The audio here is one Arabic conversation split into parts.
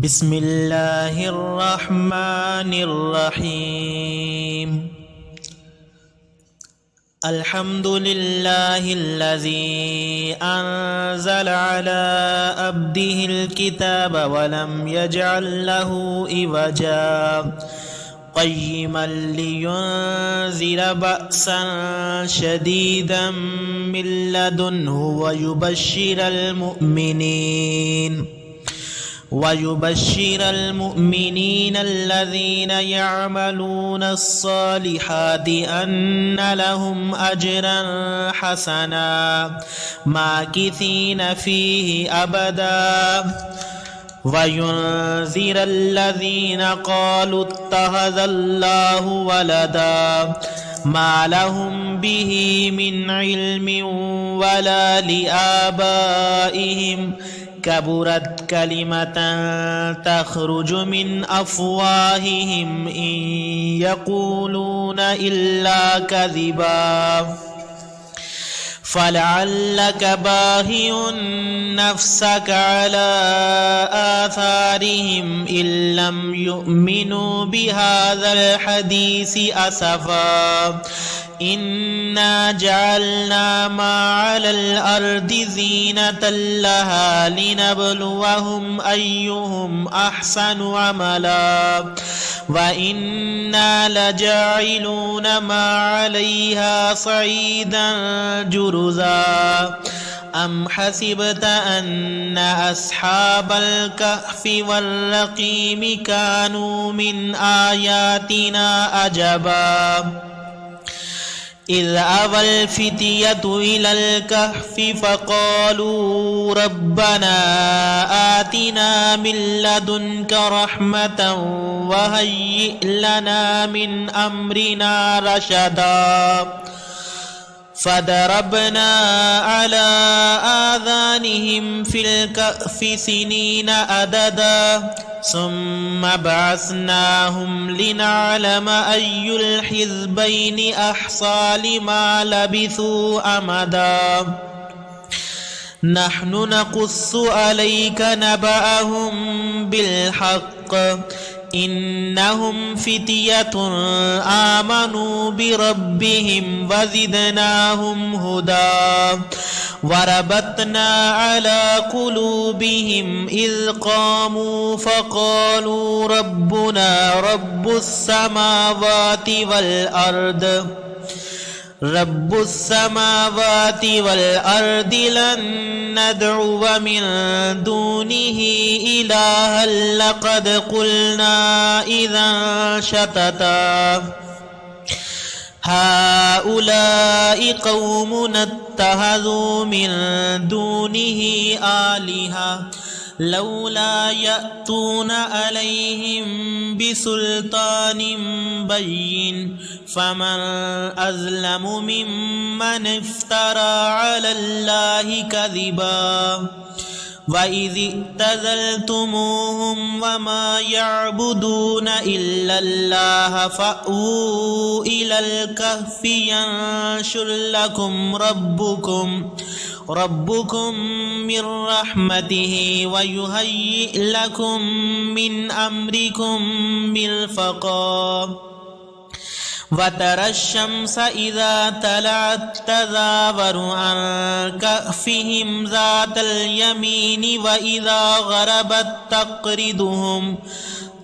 बिस्मिल्लाहिर्रहमानिर्रहीम। अल्हम्दुलिल्लाहिल्लज़ी अंज़ल अला अब्दिहिल किताब वलम यजअल लहू इवजा क़य्यिमन लियुनज़िर बअसन शदीदन मिन लदुन्हु ويبشر المؤمنين الذين يعملون الصالحات أن لهم أجرا حسنا ماكثين فيه أبدا وينذر الذين قالوا اتخذ الله ولدا ما لهم به من علم ولا لآبائهم كبرت كلمة تخرج من أفواههم إن يقولون إلا كذبا فلعلك باخع نفسك على آثارهم إن لم يؤمنوا بهذا الحديث أسفا إنا جعلنا ما على الأرض زينة لها لنبلوهم أيهم أحسن عملا وإنا لجاعلون ما عليها صعيدا جرزا أم حسبت أن أصحاب الكهف والرقيم كانوا من آياتنا عجبا إذ أوى الفتية إلى الكهف فقالوا ربنا آتنا من لدنك رحمة وهيئ لنا من أمرنا رشدا فضربنا على آذانهم في الكهف سنين عددا ثم بعثناهم لنعلم أي الحزبين أحصى لما لبثوا أمدا نحن نقص عليك نبأهم بالحق إنهم فتية آمنوا بربهم وزدناهم هدى وربطنا على قلوبهم إذ قاموا فقالوا ربنا رب السماوات والأرض لن ندعو من دونه إلها لقد قلنا إذا شططا هؤلاء قومنا اتخذوا من دونه آلهة لولا يأتون عليهم بسلطان بين فمن أظلم ممن افترى على الله كذبا وإذ اعتزلتموهم وما يعبدون إلا الله فأووا إلى الكهف ينشر لكم ربكم من رحمته ويهيئ لكم من أمركم مرفقا وترى الشمس إذا طلعت تزاور عن كهفهم ذات اليمين وإذا غربت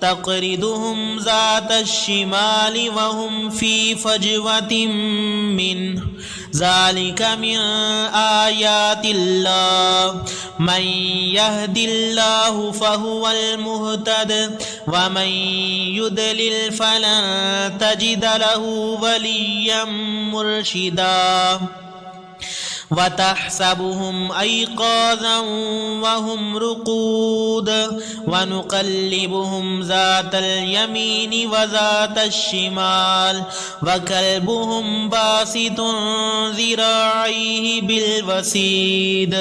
تقرضهم ذات الشمال وهم في فجوة منه ذلك من آيات الله من يهد الله فهو المهتد ومن يضلل فلن تجد له وليا مرشدا وتحسبهم أيقاظا وهم رقود ونقلبهم ذات اليمين وذات الشمال وكلبهم باسط ذراعيه بالوسيد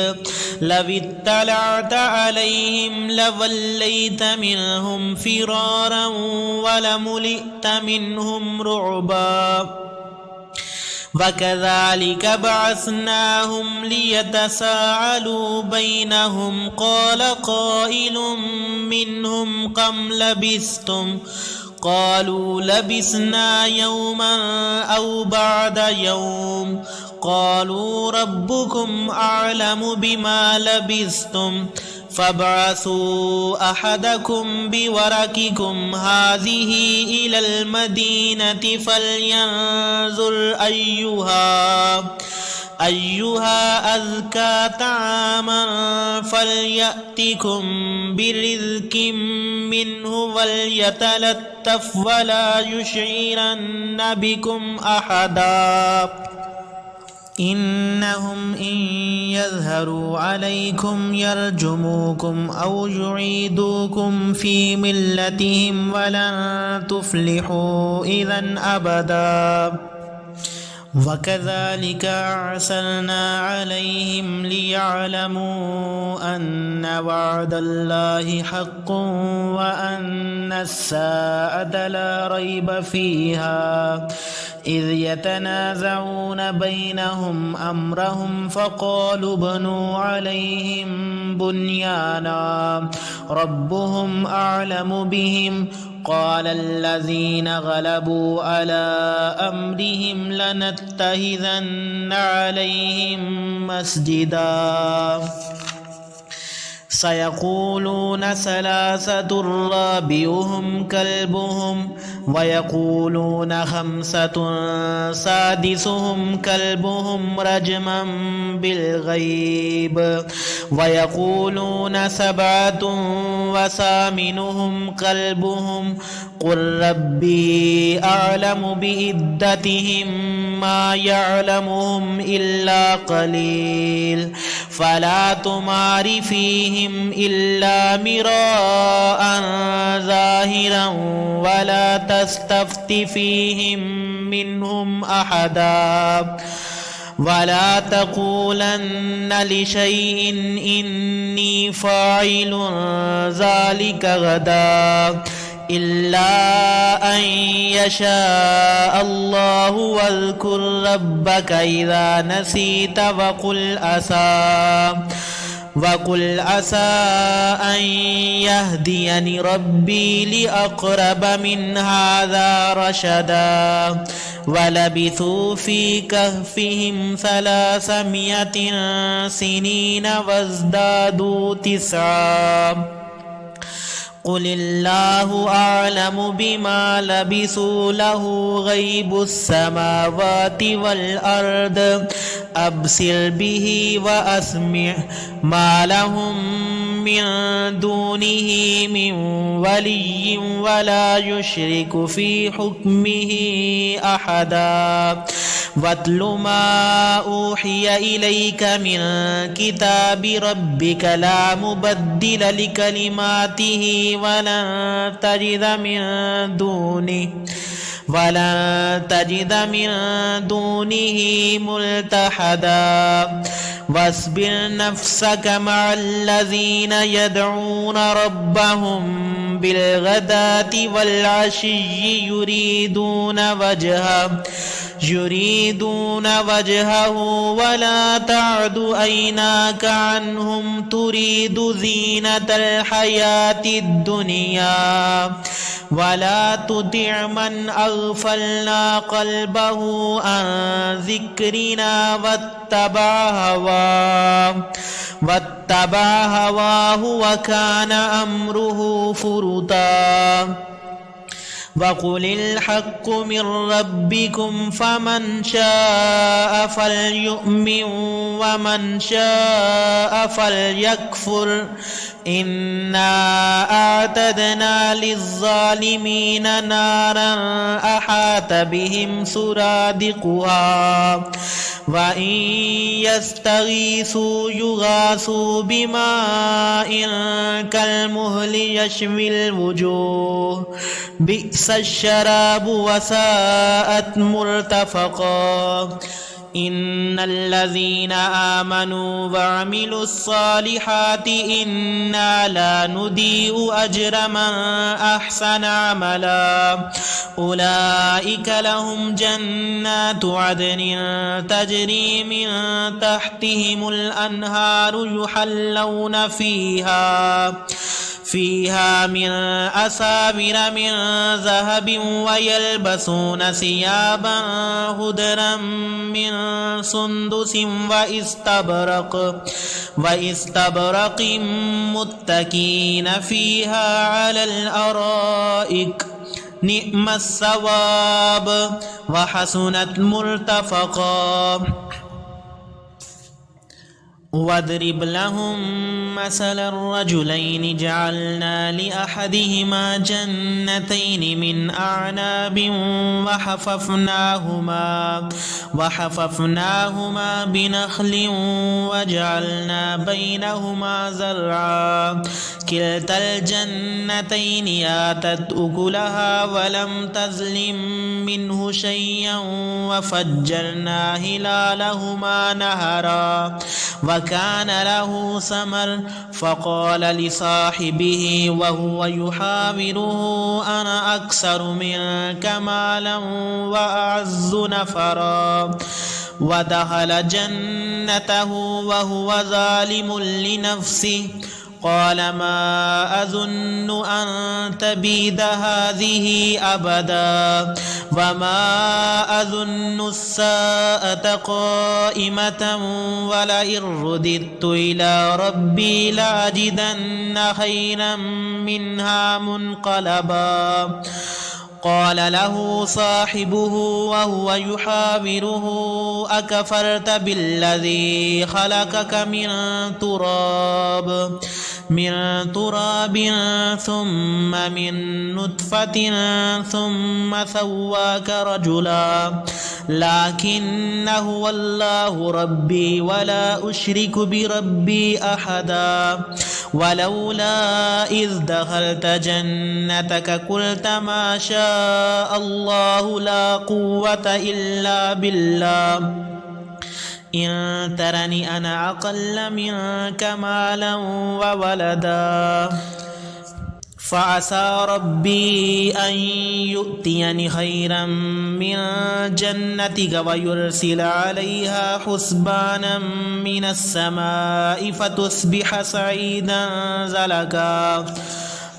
لو اطلعت عليهم لوليت منهم فرارا ولملئت منهم رعبا وكذلك بعثناهم ليتساءلوا بينهم قال قائل منهم كم لبثتم قالوا لبثنا يوما أو بعد يوم قالوا ربكم أعلم بما لبثتم فابعثوا أحدكم بورقكم هذه إلى المدينة فلينظر أيها أزكى طعاما فليأتكم برزق منه وليتلطف ولا يشعرن بكم أحدا إنهم إن يظهروا عليكم يرجموكم أو يعيدوكم في ملتهم ولن تفلحوا إذا أبدا وكذلك أرسلنا عليهم ليعلموا أن وعد الله حق وأن الساعة لا ريب فيها إذ يتنازعون بينهم أمرهم فقالوا ابنوا عليهم بنيانا ربهم أعلم بهم قال الذين غلبوا على أمرهم لنتخذن عليهم مسجدا سيقولون ثلاثة رابعهم كلبهم ويقولون خمسة سادسهم كلبهم رجما بالغيب ويقولون سبعة وثامنهم كلبهم قل ربي أعلم بعدتهم ما يعلمهم إلا قليل فلا تمار فيهم إلا مراء ظاهرا ولا تستفت فيهم منهم أحدا ولا تقولن لشيء إني فاعل ذلك غدا إلا أن يشاء الله واذكر ربك إذا نسيت وقل عسى أن يهديني ربي لأقرب من هذا رشدا ولبثوا في كهفهم 300 سنين وازدادوا 9 قل الله أعلم بما لبثوا له غيب السماوات والأرض أبصر به وأسمع ما لهم من دونه من ولي ولا يشرك في حكمه أحدا واتل ما أوحي إليك من كتاب ربك لا مبدل لكلماته ولن تجد من دونه ملتحدا واصبر نفسك مع الذين يدعون ربهم بالغداة والعشي يريدون وجهه ولا تعد عيناك عنهم تريد زينة الحياة الدنيا ولا تطع من أغفلنا قلبه عن ذكرنا واتبع هواه وكان أمره فرطا وقل الحق من ربكم فمن شاء فليؤمن ومن شاء فليكفر إنا أعتدنا للظالمين نارا أحاط بهم سرادقها وإن يستغيثوا يغاثوا بماء كالمهل يشوي الوجوه بئس الشراب وساءت مرتفقا إن الذين آمنوا وعملوا الصالحات إنا لا نضيع أجر من أحسن عملا أولئك لهم جنات عدن تجري من تحتهم الأنهار يحلون فيها من أساور من ذهب ويلبسون ثيابا خضرا من سندس واستبرق متكئين فيها على الأرائك نعم الثواب وحسنت مرتفقا واضرب لهم مثل الرجلين جعلنا لأحدهما جنتين من أعناب وحففناهما بنخل وجعلنا بينهما زرعا كلتا الجنتين آتت أكلها ولم تظلم منه شيئا وفجرنا خلالهما نهرا وكان له ثمر فقال لصاحبه وهو يحاوره أنا أكثر منك مالا وأعز نفرا ودخل جنته وهو ظالم لنفسه قال ما أظن أن تبيد هذه أبدا وما أظن الساعة قائمة ولئن رددت إلى ربي لأجدن خيرا منها منقلبا قال له صاحبه وهو يحاوره أكفرت بالذي خلقك من تراب ثم من نطفة ثم سواك رجلا لكن هو الله ربي ولا أشرك بربي أحدا ولولا إذ دخلت جنتك قلت ما شاء الله لا قوة إلا بالله إن ترني أنا أقل منك مالا وولدا فعسى ربي أن يؤتيني خيرا من جنتك ويرسل عليها حسبانا من السماء فتصبح صعيدا زلقا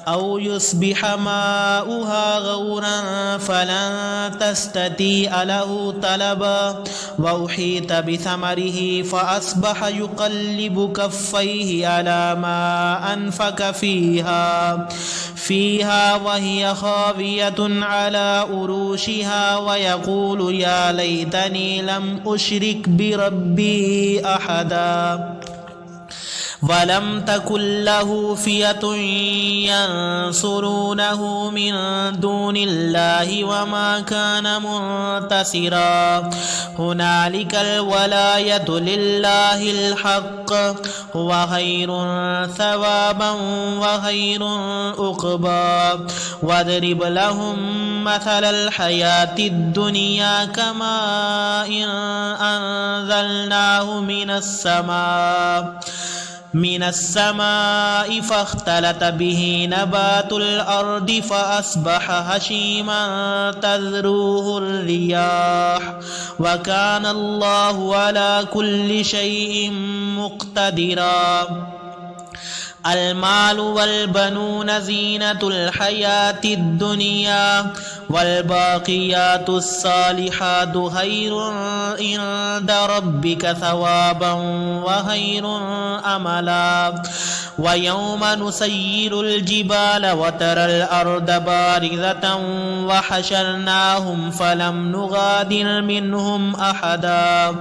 أو يصبح ماؤها غورا فلن تستطيع له طلبا وأحيط بثمره فأصبح يقلب كفيه على ما أنفق فيها وهي خاوية على أروشها ويقول يا ليتني لم أشرك بربي أحدا ولم تكن له فئة ينصرونه من دون الله وما كان منتصرا هنالك الولاية لله الحق هو خير ثوابا وخير عقبا واضرب لهم مثل الحياة الدنيا كماء أنزلناه من السماء فاختلط به نبات الأرض فأصبح هشيما تذروه الرياح وكان الله على كل شيء مقتدرا المال والبنون زينة الحياة الدنيا والباقيات الصالحات خير عند ربك ثوابا وخير أملا ويوم نسير الجبال وترى الأرض بارزة وحشرناهم فلم نغادر منهم أحدا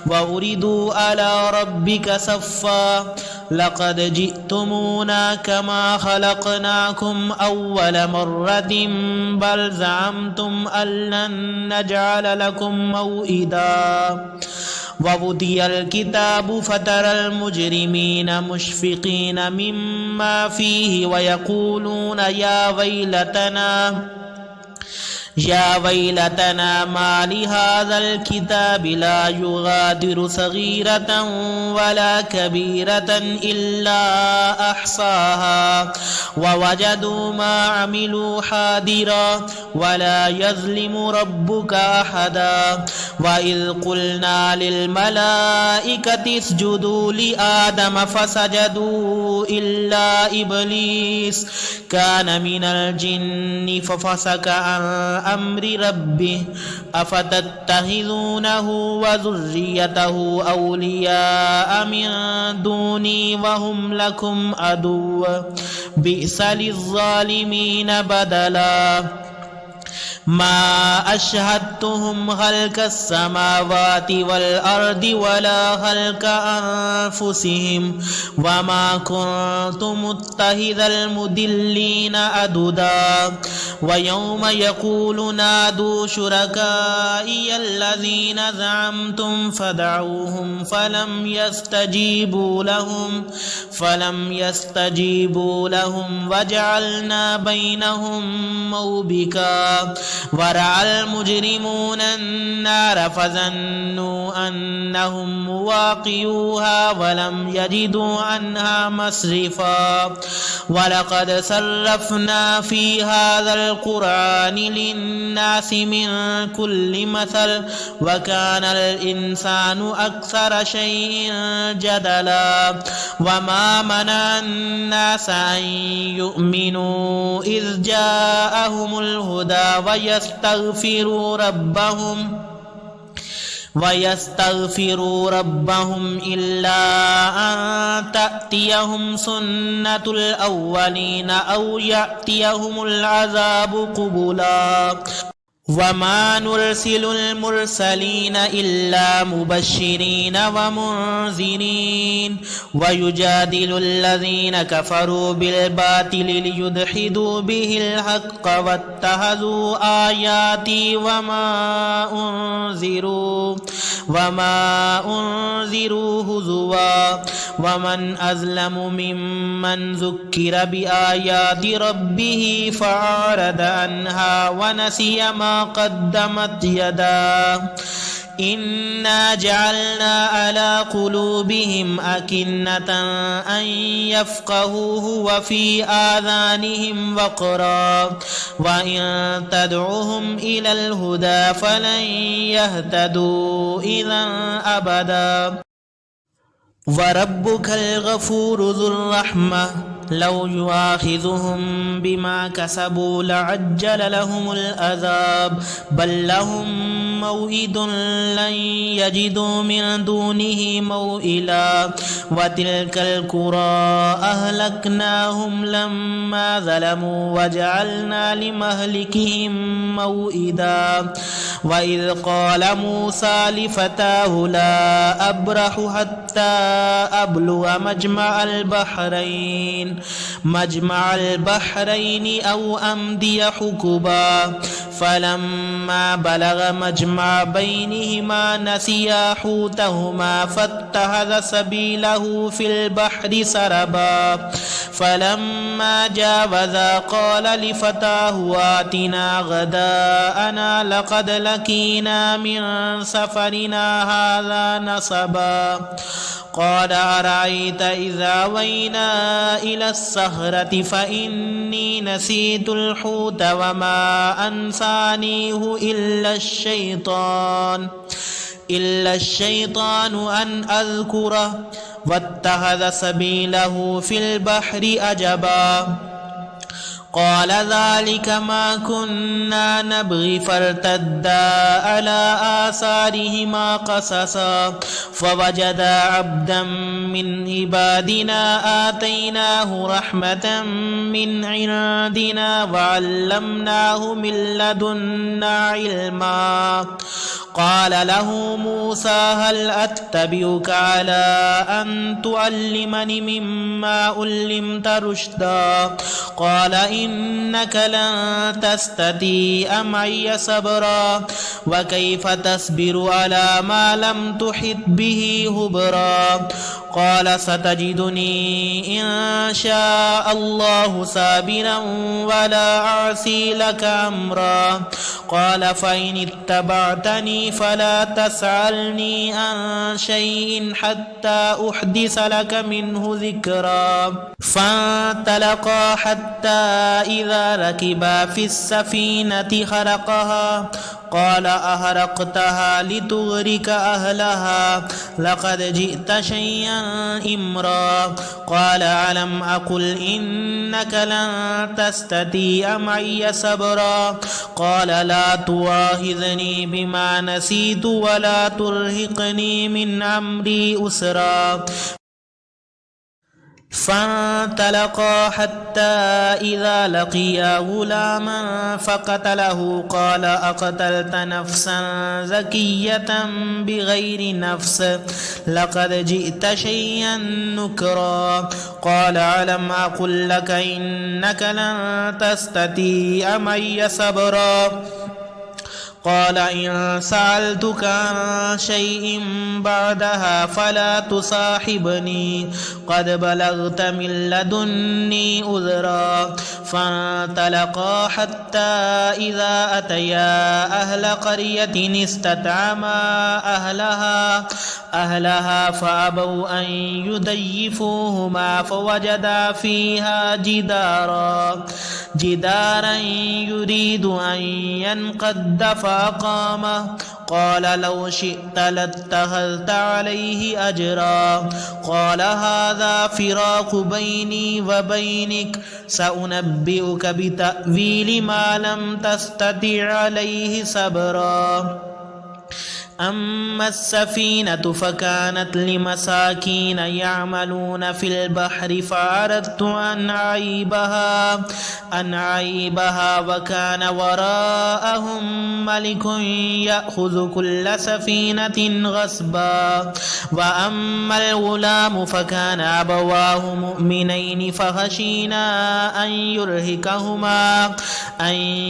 وأردوا على ربك صفا لقد جئتمونا كما خلقناكم أول مرة بل زعمتم أن لن نجعل لكم موئدا ووضع الكتاب فترى المجرمين مشفقين مما فيه ويقولون يا ويلتنا ما لهذا الكتاب لا يغادر صغيرة ولا كبيرة إلا أحصاها ووجدوا ما عملوا حاضرا ولا يظلم ربك أحدا وإذ قلنا للملائكة اسجدوا لآدم فسجدوا إلا إبليس كان من الجن ففسق عن أمر ربه أفتتخذونه وذريته أولياء من دوني وهم لكم عدو بئس للظالمين بدلا ما أشهدتهم خلق السماوات والأرض ولا خلق أنفسهم وما كنت متخذ المضلين عضدا ويوم يقول نادوا شركائي الذين زعمتم فدعوهم فلم يستجيبوا لهم وجعلنا بينهم موبقا ورأى المجرمون النار فظنوا أنهم مواقعوها ولم يجدوا عنها مصرفا ولقد صرفنا في هذا القرآن للناس من كل مثل وكان الإنسان أكثر شيء جدلا وما منع الناس أن يؤمنوا إذ جاءهم الهدى ويستغفروا ربهم إلا أن تأتيهم سنة الأولين أو يأتيهم العذاب قبلا وما نرسل المرسلين إلا مبشرين ومنذرين ويجادل الذين كفروا بالباطل ليدحضوا به الحق واتخذوا آياتي وما أنذروا هزوا ومن أظلم ممن ذكر بآيات ربه فأعرض عنها ونسي ما قدمت يداه إنا جعلنا على قلوبهم أكنة أن يفقهوه وفي آذانهم وقرا وإن تدعهم إلى الهدى فلن يهتدوا إذا أبدا وربك الغفور ذو الرحمة لو يؤاخذهم بما كسبوا لعجل لهم العذاب بل لهم موعد لن يجدوا من دونه موئلا وتلك القرى أهلكناهم لما ظلموا وجعلنا لمهلكهم موئدا وإذ قال موسى لفتاه لا أبرح حتى أبلغ مجمع البحرين أو أمضي حقبا فلما بلغ مجمع بينهما نسيا حوتهما فاتخذ سبيله في البحر سربا فلما جاوزا قال لفتاه آتنا غداءنا لقد لقينا من سفرنا هذا نصبا قال أرأيت إذا وينا إلى الصخرة فإني نسيت الحوت وما أنسانيه إلا الشيطان أن أذكره واتخذ سبيله في البحر أجبا قال ذلك ما كنا نبغي فارتدا على آثارهما قصصا فوجدا عبدا من عبادنا آتيناه رحمة من عندنا وعلمناه من لدنا علما قال له موسى هل أتبعك على أن تعلمني مما علمت رشدا قال إنك لن تستطيع معي صبرا وكيف تصبر على ما لم تحط به خبرا قال ستجدني إن شاء الله صابرا ولا أعصي لك أمرا قال فإن اتبعتني فلا تسألني عن شيء حتى أحدث لك منه ذكرا فانطلقا حتى إذا ركبا في السفينة خرقها قال أهرقتها لتغرق أهلها لقد جئت شيئا إمرا قال ألم أقل إنك لن تستطيع معي صبرا قال لا تؤاخذني بما نسيت ولا ترهقني من أمري أسرا فانطلقا حتى إذا لقيا غلاما فقتله قال أقتلت نفسا زكية بغير نفس لقد جئت شيئا نكرا قال ألم أقل لك إنك لن تستطيع معي صبرا قال إن سألتك عن شيء بعدها فلا تصاحبني قد بلغت من لدني عذرا فانطلقا حتى إذا أتيا أهل قرية استطعما أهلها فأبوا أن يضيفوهما فوجدا فيها جدارا يريد أن ينقض فأقامه قال لو شئت لاتخذت عليه أجرا قال هذا فراق بيني وبينك سأنبئك بتأويل ما لم تستطع عليه صبرا أما السفينة فكانت لمساكين يعملون في البحر فأردت أن أعيبها وكان وراءهم ملك يأخذ كل سفينة غصبا وأما الغلام فكان أبواه مؤمنين فخشينا أن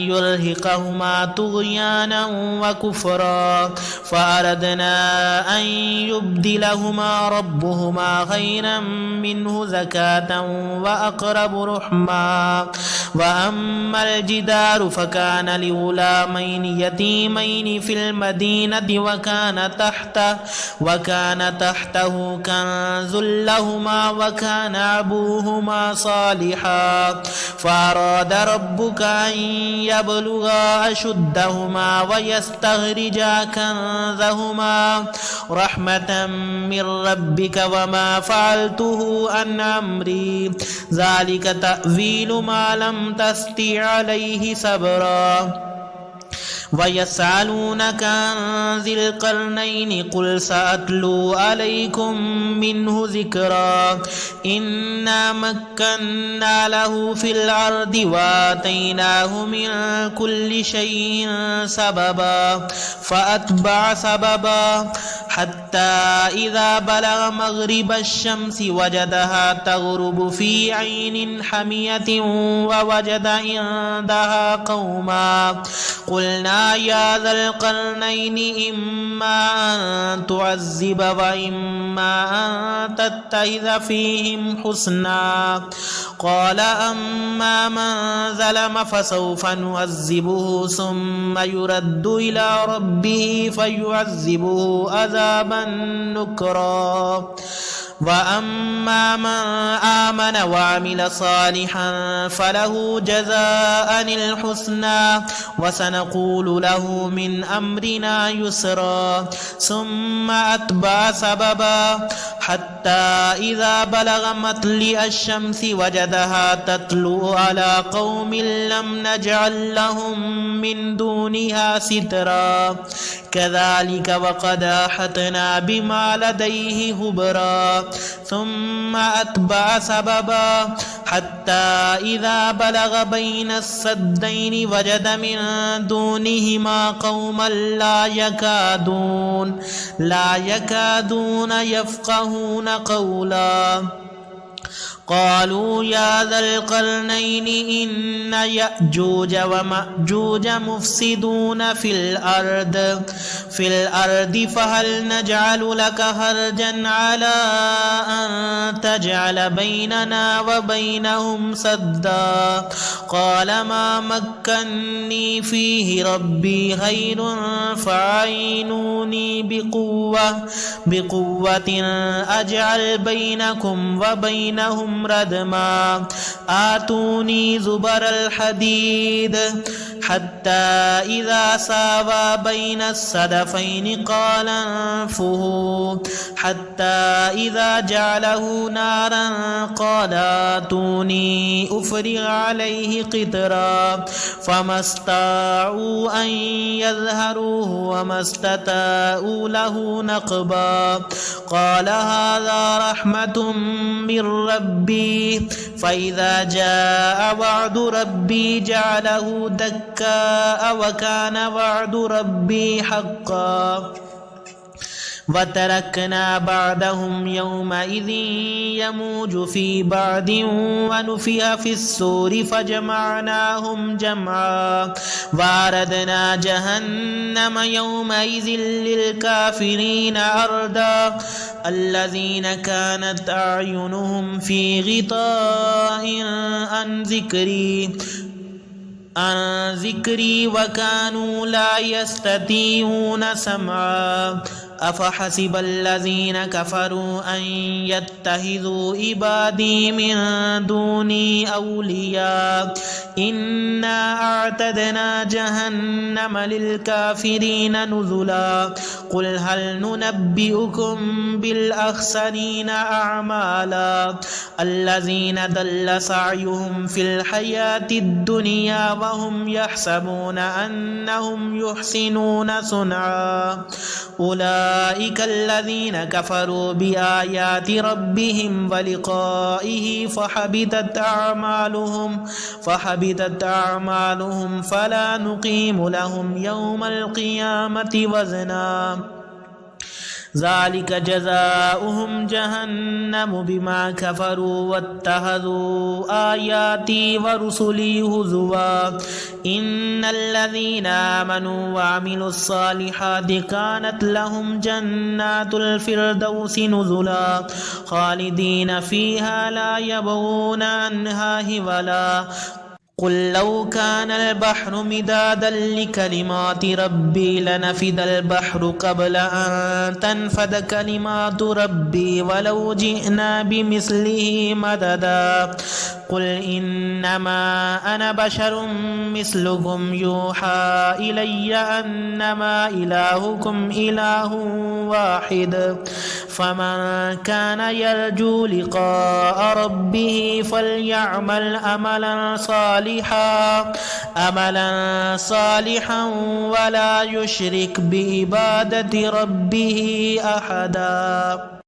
يرهقهما طغيانا وكفرا فأردنا أن يبدلهما ربهما خيرا منه زكاة وأقرب رحما وأما الجدار فكان لغلامين يتيمين في المدينة وكان تحته كنز لهما وكان أبوهما صالحا فأراد ربك أن يبلغا أشدهما ويستخرجا كنزهما رحمة من ربك وما فعلته عن أمري ذلك تأويل ما لم تستطع عليه صبرا ويسألونك عن ذي القرنين قل سأتلو عليكم منه ذكرا إنا مكنا له في الأرض وآتيناه من كل شيء سببا فأتبع سببا حتى إذا بلغ مغرب الشمس وجدها تغرب في عين حمية ووجد عندها قوما قلنا يا ذا القرنين إما أن تعذب وإما أن تتخذ فيهم حسنا قال أما من ظلم فسوف نعذبه ثم يرد إلى ربه فيعذبه عذابا نكرا وأما من آمن وعمل صالحا فله جزاء الحسنى وسنقول له من أمرنا يسرا ثم أتبع سببا حتى إذا بلغ مطلع الشمس وجدها تطلع على قوم لم نجعل لهم من دونها سترا كذلك وقد أحطنا بما لديه خبرا ثم أتبع سببا حتى إذا بلغ بين السدين وجد من دونهما قوما لا يكادون يفقهون قولا قالوا يا ذا القرنين إن يأجوج ومأجوج مفسدون في الأرض فهل نجعل لك خرجا على أن تجعل بيننا وبينهم سدا قال ما مكني فيه ربي خير فأعينوني بقوة أجعل بينكم وبينهم ردما آتوني زبر الحديد حتى إذا ساوى بين الصدفين قال انفخوا حتى إذا جعله نارا قال آتوني أفرغ عليه قطرا فما استطاعوا أن يظهروه وما استطاعوا له نقبا قال هذا رحمة من ربي فإذا جاء وعد ربي جعله دكاء وكان وعد ربي حقا وتركنا بعدهم يومئذ يموج في بعد ونفخ في الصور فجمعناهم جمعا وأعرضنا جهنم يومئذ للكافرين عرضا الذين كانت أعينهم في غطاء عن ذكري وكانوا لا يستطيعون سمعا أفحسب الذين كفروا أن يتخذوا عبادي من دوني أولياء إنا أعتدنا جهنم للكافرين نزلا قل هل ننبئكم بالأخسرين أعمالا الذين ضل سعيهم في الحياة الدنيا وهم يحسبون أنهم يحسنون صنعا أولئك الذين كفروا بآيات ربهم ولقائه فحبطت أعمالهم فلا نقيم لهم يوم القيامة وزنا ذلك جزاؤهم جهنم بما كفروا واتخذوا آياتي ورسلي هزوا إن الذين آمنوا وعملوا الصالحات كانت لهم جنات الفردوس نزلا خالدين فيها لا يبغون عنها حولا قل لو كان البحر مدادا لكلمات ربي لنفد البحر قبل أن تنفد كلمات ربي ولو جئنا بمثله مددا قل إنما أنا بشر مثلكم يوحى إلي أنما إلهكم إله واحد فمن كان يرجو لقاء ربه فليعمل أملا صالحا ولا يشرك بعبادة ربه أحدا.